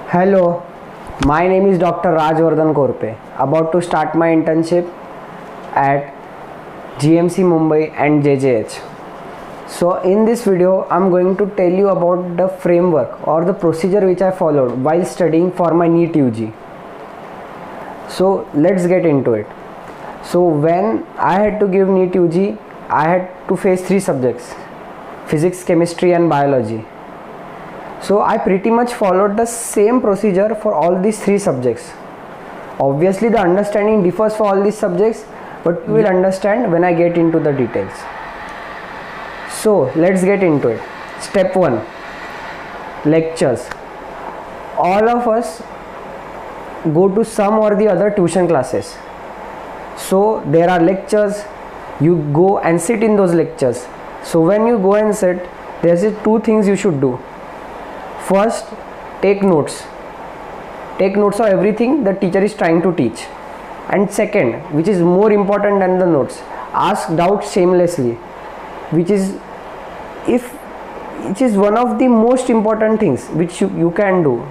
Hello, my name is Dr. Rajvardhan Korpe. About to start my internship at GMC Mumbai and JJH. So in this video, I'm going to tell you about the framework or the procedure which I followed while studying for my NEET UG. So let's get into it. So when I had to give NEET UG, I had to face 3 subjects: physics, chemistry and biology. So I pretty much followed the same procedure for all these 3 subjects. Obviously the understanding differs for all these subjects, but you will understand when I get into the details. So let's get into it. Step 1, lectures. All of us go to some or the other tuition classes. So there are lectures, you go and sit in those lectures. So when you go and sit, there's 2 things you should do. First, take notes. Take notes of everything the teacher is trying to teach. And second, which is more important than the notes, ask doubts shamelessly, which is one of the most important things which you can do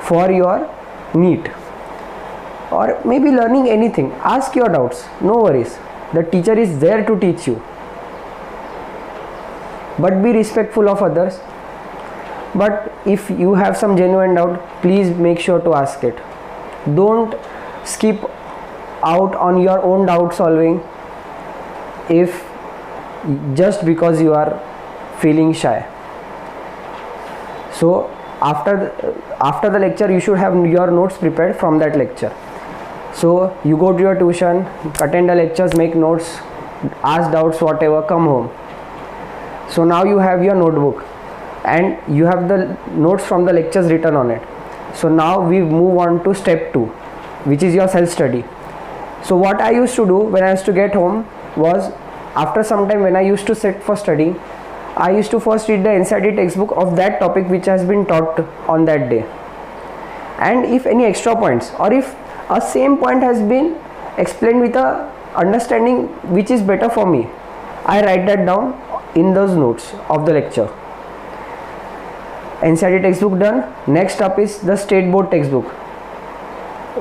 for your NEET or maybe learning anything. Ask your doubts, no worries. The teacher is there to teach you. But be respectful of others. But if you have some genuine doubt, please make sure to ask it. Don't skip out on your own doubt solving if just because you are feeling shy. So after the lecture, you should have your notes prepared from that lecture. So you go to your tuition, attend the lectures, make notes, ask doubts, whatever, come home. So now you have your notebook and you have the notes from the lectures written on it. So now we move on to step 2, which is your self-study. So what I used to do when I used to get home was, after some time when I used to sit for studying, I used to first read the NCERT textbook of that topic which has been taught on that day. And if any extra points or if a same point has been explained with a understanding which is better for me, I write that down in those notes of the lecture. NCERT textbook done. Next up is the state board textbook,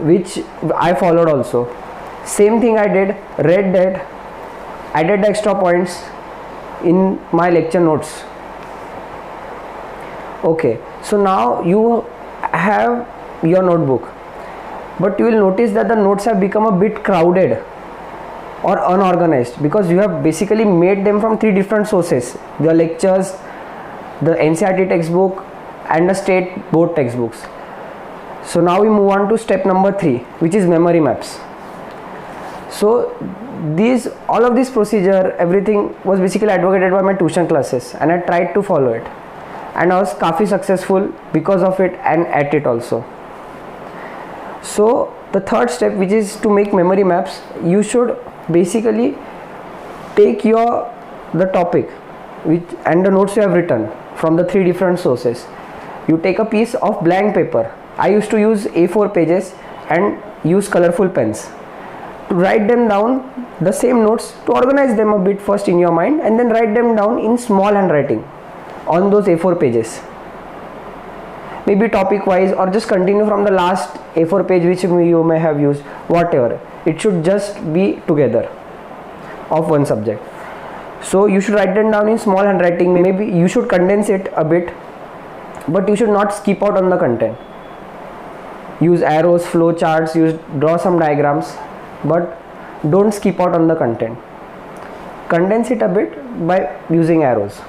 which I followed also. Same thing I did, read that, added the extra points in my lecture notes. Okay, so now you have your notebook, but you will notice that the notes have become a bit crowded or unorganized because you have basically made them from 3 different sources: the lectures, the NCERT textbook and the state board textbooks. So now we move on to step number 3, which is memory maps. So all of this procedure, everything was basically advocated by my tuition classes and I tried to follow it, and I was काफ़ी successful because of it and at it also. So the third step, which is to make memory maps, you should basically take the topic and the notes you have written from the 3 different sources. You take a piece of blank paper. I used to use A4 pages and use colorful pens to write them down, the same notes, to organize them a bit first in your mind and then write them down in small handwriting on those A4 pages. Maybe topic wise, or just continue from the last A4 page which you may have used, whatever. It should just be together of one subject. So you should write them down in small handwriting. Maybe you should condense it a bit, but you should not skip out on the content. Use arrows, flow charts, draw some diagrams, but don't skip out on the content. Condense it a bit by using arrows.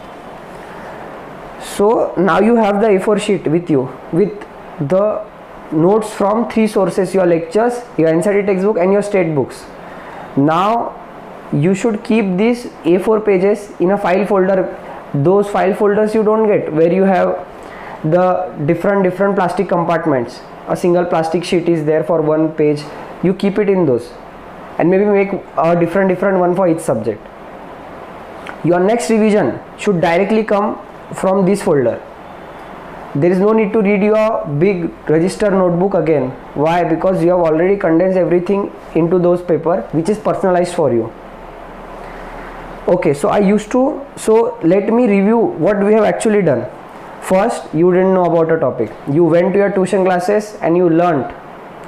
So now you have the A4 sheet with you with the notes from 3 sources: your lectures, your NCERT textbook and your state books. Now you should keep these A4 pages in a file folder. Those file folders you don't get where you have the different plastic compartments. A single plastic sheet is there for one page. You keep it in those and maybe make a different one for each subject. Your next revision should directly come from this folder. There is no need to read your big register notebook again. Why? Because you have already condensed everything into those paper which is personalized for you. Okay, so let me review what we have actually done. First, you didn't know about a topic. You went to your tuition classes and you learnt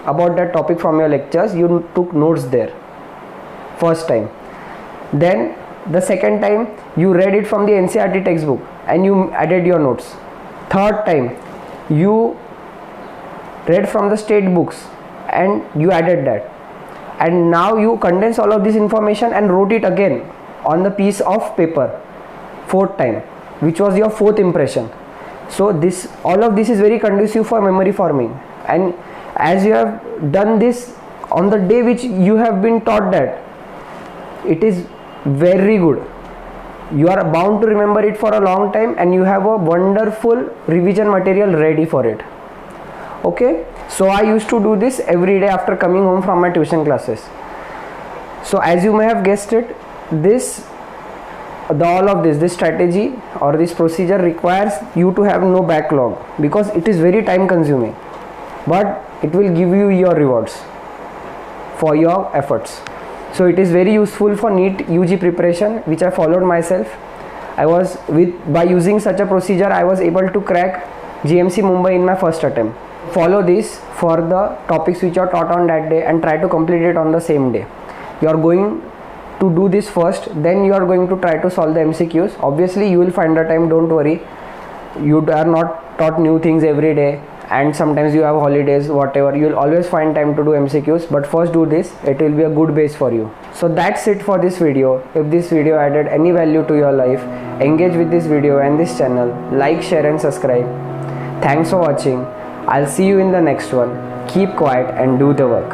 about that topic from your lectures. You took notes there. First time. Then the second time, you read it from the NCERT textbook and you added your notes. Third time, you read from the state books and you added that. And now you condense all of this information and wrote it again on the piece of paper. Fourth time, which was your fourth impression. So this, all of this is very conducive for memory forming. And as you have done this on the day which you have been taught that, it is very good. You are bound to remember it for a long time and you have a wonderful revision material ready for it. Okay, so I used to do this every day after coming home from my tuition classes. So as you may have guessed it, all of this strategy or this procedure requires you to have no backlog, because it is very time consuming, but it will give you your rewards for your efforts. So it is very useful for NEET UG preparation, which I followed myself. By using such a procedure, I was able to crack GMC Mumbai in my first attempt. Follow this for the topics which are taught on that day and try to complete it on the same day. You are going to do this first, then you are going to try to solve the MCQs. Obviously you will find the time, don't worry. You are not taught new things every day and sometimes you have holidays, whatever. You will always find time to do MCQs, but first do this. It will be a good base for you. So that's it for this video. If this video added any value to your life, engage with this video and this channel. Like, share and subscribe. Thanks for watching. I'll see you in the next one. Keep quiet and do the work.